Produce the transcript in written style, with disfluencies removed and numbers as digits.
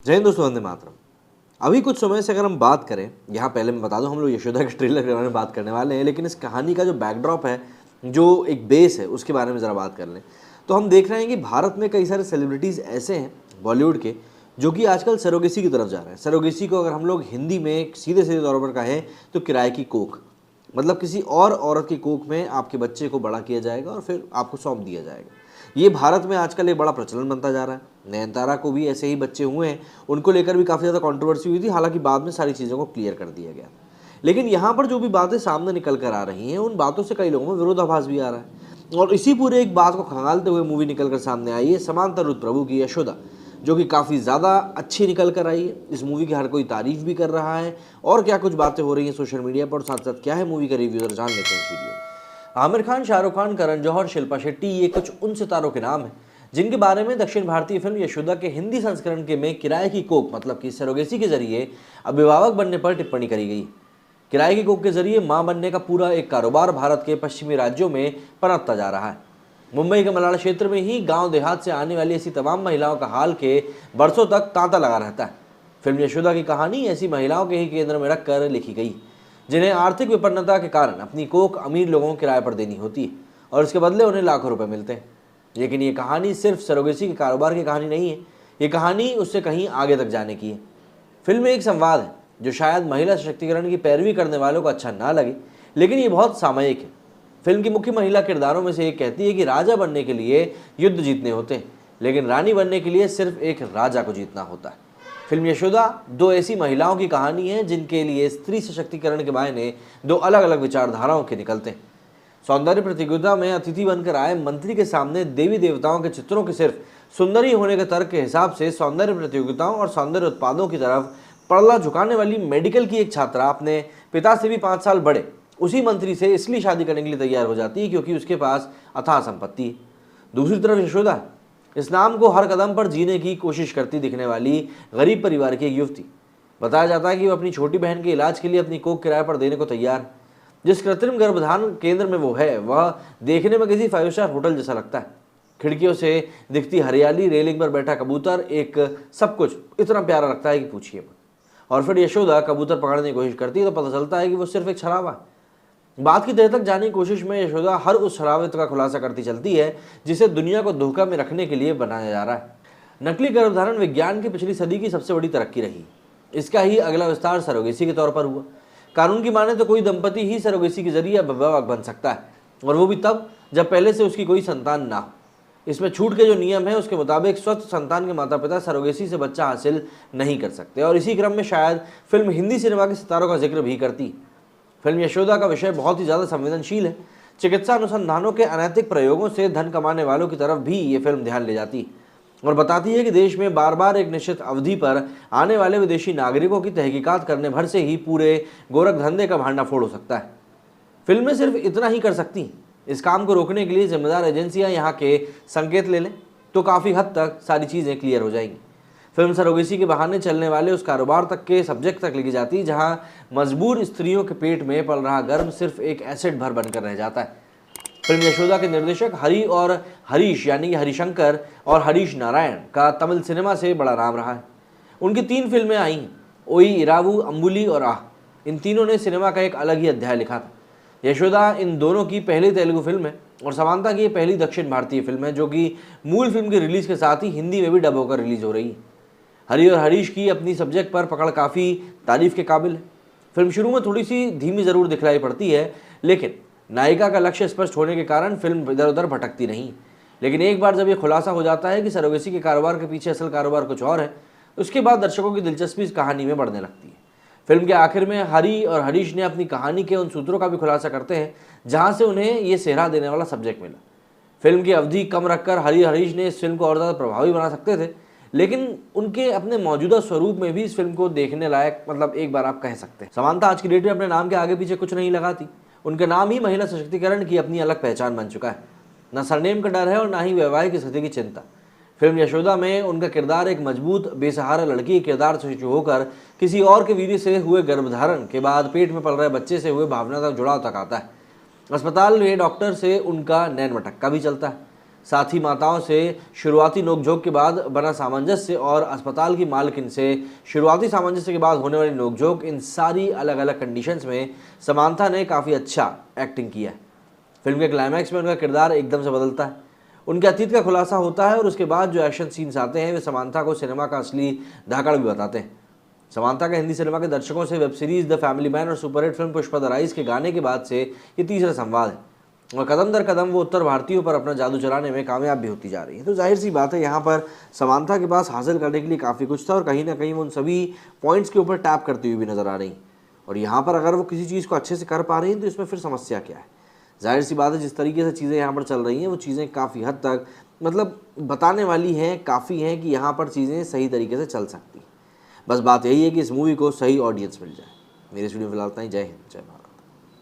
जय हिंद दोस्तों, वंदे मातरम। अभी कुछ समय से अगर हम बात करें, यहाँ पहले मैं बता दूं हम लोग यशोदा के ट्रेलर के बारे में बात करने वाले हैं, लेकिन इस कहानी का जो बैकड्रॉप है, जो एक बेस है, उसके बारे में ज़रा बात कर लें। तो हम देख रहे हैं कि भारत में कई सारे सेलिब्रिटीज़ ऐसे हैं बॉलीवुड के जो कि आजकल सरोगेसी की तरफ जा रहे हैं। सरोगेसी को अगर हम लोग हिंदी में सीधे सीधे तौर पर कहें तो किराए की कोख, मतलब किसी और औरत की कोख में आपके बच्चे को बड़ा किया जाएगा और फिर आपको सौंप दिया जाएगा। ये भारत में आजकल एक बड़ा प्रचलन बनता जा रहा है। नयनतारा को भी ऐसे ही बच्चे हुए हैं, उनको लेकर भी काफ़ी ज़्यादा कंट्रोवर्सी हुई थी, हालांकि बाद में सारी चीज़ों को क्लियर कर दिया गया। लेकिन यहाँ पर जो भी बातें सामने निकल कर आ रही हैं, उन बातों से कई लोगों में विरोधाभास भी आ रहा है। और इसी पूरे एक बात को खंगालते हुए मूवी निकल कर सामने आई है समांता रुद्र प्रभु की यशोदा, जो कि काफ़ी ज़्यादा अच्छी निकल कर आई है। इस मूवी की हर कोई तारीफ भी कर रहा है और क्या कुछ बातें हो रही हैं सोशल मीडिया पर, साथ साथ क्या है मूवी का रिव्यू, जान लेते हैं इस वीडियो। आमिर खान, शाहरुख खान, करण जौहर, शिल्पा शेट्टी, ये कुछ उन सितारों के नाम हैं जिनके बारे में दक्षिण भारतीय फिल्म यशोदा के हिंदी संस्करण के में किराए की कोख मतलब कि सरोगेसी के जरिए अभिभावक बनने पर टिप्पणी करी गई। किराए की कोख के जरिए मां बनने का पूरा एक कारोबार भारत के पश्चिमी राज्यों में पनपता जा रहा है। मुंबई के मलाला क्षेत्र में ही गांव देहात से आने वाली ऐसी तमाम महिलाओं का हाल के बरसों तक तांता लगा रहता है। फिल्म यशोदा की कहानी ऐसी महिलाओं के ही केंद्र में रखकर लिखी गई, जिन्हें आर्थिक विपन्नता के कारण अपनी कोख अमीर लोगों को किराए पर देनी होती है और इसके बदले उन्हें लाखों रुपए मिलते हैं। लेकिन ये कहानी सिर्फ सरोगेसी के कारोबार की कहानी नहीं है, ये कहानी उससे कहीं आगे तक जाने की है। फिल्म में एक संवाद है जो शायद महिला सशक्तिकरण की पैरवी करने वालों को अच्छा ना लगे, लेकिन ये बहुत सामयिक है। फिल्म की मुख्य महिला किरदारों में से एक कहती है कि राजा बनने के लिए युद्ध जीतने होते हैं, लेकिन रानी बनने के लिए सिर्फ एक राजा को जीतना होता है। फिल्म यशोदा दो ऐसी महिलाओं की कहानी है जिनके लिए स्त्री सशक्तिकरण के मायने दो अलग अलग विचारधाराओं के निकलते हैं। सौंदर्य प्रतियोगिता में अतिथि बनकर आए मंत्री के सामने देवी देवताओं के चित्रों के सिर्फ सुंदरी होने के तर्क के हिसाब से सौंदर्य प्रतियोगिताओं और सौंदर्य उत्पादों की तरफ पड़ला झुकाने वाली मेडिकल की एक छात्रा अपने पिता से भी 5 साल बड़े उसी मंत्री से इसलिए शादी करने के लिए तैयार हो जाती है क्योंकि उसके पास अथाह संपत्ति है। दूसरी तरफ यशोदा इस्लाम को हर कदम पर जीने की कोशिश करती दिखने वाली गरीब परिवार की एक युवती। बताया जाता है कि वो अपनी छोटी बहन के इलाज के लिए अपनी कोख किराए पर देने को तैयार है। जिस कृत्रिम गर्भधारण केंद्र में वो है, वह देखने में किसी 5 स्टार होटल जैसा लगता है। खिड़कियों से दिखती हरियाली, रेलिंग पर बैठा कबूतर, एक सब कुछ इतना प्यारा लगता है कि पूछिए मत। और फिर यशोदा कबूतर पकड़ने की कोशिश करती है तो पता चलता है कि वो सिर्फ एक छलावा है। बात की तह तक जाने की कोशिश में यशोदा हर उस छलावे का खुलासा करती चलती है जिसे दुनिया को धोखा में रखने के लिए बनाया जा रहा है। नकली गर्भधारण विज्ञान की पिछली सदी की सबसे बड़ी तरक्की रही। इसका ही अगला विस्तार सरोगेसी के तौर पर हुआ। कानून की माने तो कोई दंपति ही सरोगेसी के जरिए अभिभावक बन सकता है, और वो भी तब जब पहले से उसकी कोई संतान ना हो। इसमें छूट के जो नियम है उसके मुताबिक स्वस्थ संतान के माता पिता सरोगेसी से बच्चा हासिल नहीं कर सकते। और इसी क्रम में शायद फिल्म हिंदी सिनेमा के सितारों का जिक्र भी करती है। फिल्म यशोदा का विषय बहुत ही ज़्यादा संवेदनशील है। चिकित्सा अनुसंधानों के अनैतिक प्रयोगों से धन कमाने वालों की तरफ भी ये फिल्म ध्यान ले जाती है और बताती है कि देश में बार बार एक निश्चित अवधि पर आने वाले विदेशी नागरिकों की तहकीकात करने भर से ही पूरे गोरख धंधे का भांडाफोड़ हो सकता है। फिल्में सिर्फ इतना ही कर सकती। इस काम को रोकने के लिए जिम्मेदार एजेंसियां यहाँ के संकेत ले लें तो काफ़ी हद तक सारी चीज़ें क्लियर हो जाएंगी। फिल्म सरोगेसी के बहाने चलने वाले उस कारोबार तक के सब्जेक्ट तक लेके जाती है जहाँ मजबूर स्त्रियों के पेट में पल रहा गर्भ सिर्फ एक एसिड भर बनकर रह जाता है। फिल्म यशोदा के निर्देशक हरि और हरीश यानी कि हरिशंकर और हरीश नारायण का तमिल सिनेमा से बड़ा नाम रहा है। उनकी 3 फिल्में आई हैं, ओई इरावू, अंबुली और आह। इन तीनों ने सिनेमा का एक अलग ही अध्याय लिखा था। यशोदा इन दोनों की पहली तेलुगु फिल्म है और समांता की पहली दक्षिण भारतीय फिल्म है जो कि मूल फिल्म की रिलीज़ के साथ ही हिंदी में भी डब होकर रिलीज हो रही है। हरि और हरीश की अपनी सब्जेक्ट पर पकड़ काफ़ी तारीफ के काबिल है। फिल्म शुरू में थोड़ी सी धीमी ज़रूर दिखलाई पड़ती है, लेकिन नायिका का लक्ष्य स्पष्ट होने के कारण फिल्म इधर उधर भटकती नहीं। लेकिन एक बार जब ये खुलासा हो जाता है कि सरोगेसी के कारोबार के पीछे असल कारोबार कुछ और है, उसके बाद दर्शकों की दिलचस्पी इस कहानी में बढ़ने लगती है। फिल्म के आखिर में हरि और हरीश ने अपनी कहानी के उन सूत्रों का भी खुलासा करते हैं जहाँ से उन्हें ये सेहरा देने वाला सब्जेक्ट मिला। फिल्म की अवधि कम रखकर हरि और हरीश ने इस फिल्म को और ज़्यादा प्रभावी बना सकते थे, लेकिन उनके अपने मौजूदा स्वरूप में भी इस फिल्म को देखने लायक मतलब एक बार आप कह सकते हैं। समांता आज की डेट में अपने नाम के आगे पीछे कुछ नहीं लगाती। उनका नाम ही महिला सशक्तिकरण की अपनी अलग पहचान बन चुका है। न सरनेम का डर है और ना ही वैवाहिक स्थिति की चिंता। फिल्म यशोदा में उनका किरदार एक मजबूत बेसहारा लड़की के किरदार से शुरू होकर किसी और के वीर्य से हुए गर्भधारण के बाद पेट में पल रहे बच्चे से हुए भावना तक जुड़ाव तक आता है। अस्पताल में डॉक्टर से उनका नैन मटक्का भी चलता है। साथी माताओं से शुरुआती नोकझोंक के बाद बना सामंजस्य और अस्पताल की मालकिन से शुरुआती सामंजस्य के बाद होने वाली नोकझोंक, इन सारी अलग अलग कंडीशंस में समांथा ने काफ़ी अच्छा एक्टिंग किया है। फिल्म के क्लाइमैक्स में उनका किरदार एकदम से बदलता है, उनके अतीत का खुलासा होता है और उसके बाद जो एक्शन सीन्स आते हैं वे समांथा को सिनेमा का असली धाकड़ भी बताते हैं। समांथा का हिंदी सिनेमा के दर्शकों से web series The Family Man और superhit film Pushpa The Rise के गाने के बाद से ये तीसरा संवाद है और कदम दर कदम वो उत्तर भारतीयों पर अपना जादू चलाने में कामयाब भी होती जा रही है। तो जाहिर सी बात है यहाँ पर समांथा के पास हासिल करने के लिए काफ़ी कुछ था और कहीं ना कहीं वो उन सभी पॉइंट्स के ऊपर टैप करती हुई भी नजर आ रही। और यहाँ पर अगर वो किसी चीज़ को अच्छे से कर पा रही हैं तो इसमें फिर समस्या क्या है? जाहिर सी बात है जिस तरीके से चीज़ें यहाँ पर चल रही हैं वो चीज़ें काफ़ी हद तक मतलब बताने वाली हैं, काफ़ी हैं कि यहाँ पर चीज़ें सही तरीके से चल सकती हैं। बस बात यही है कि इस मूवी को सही ऑडियंस मिल जाए। मेरे स्टूडियो फिलहाल इतना ही। जय हिंद, जय भारत।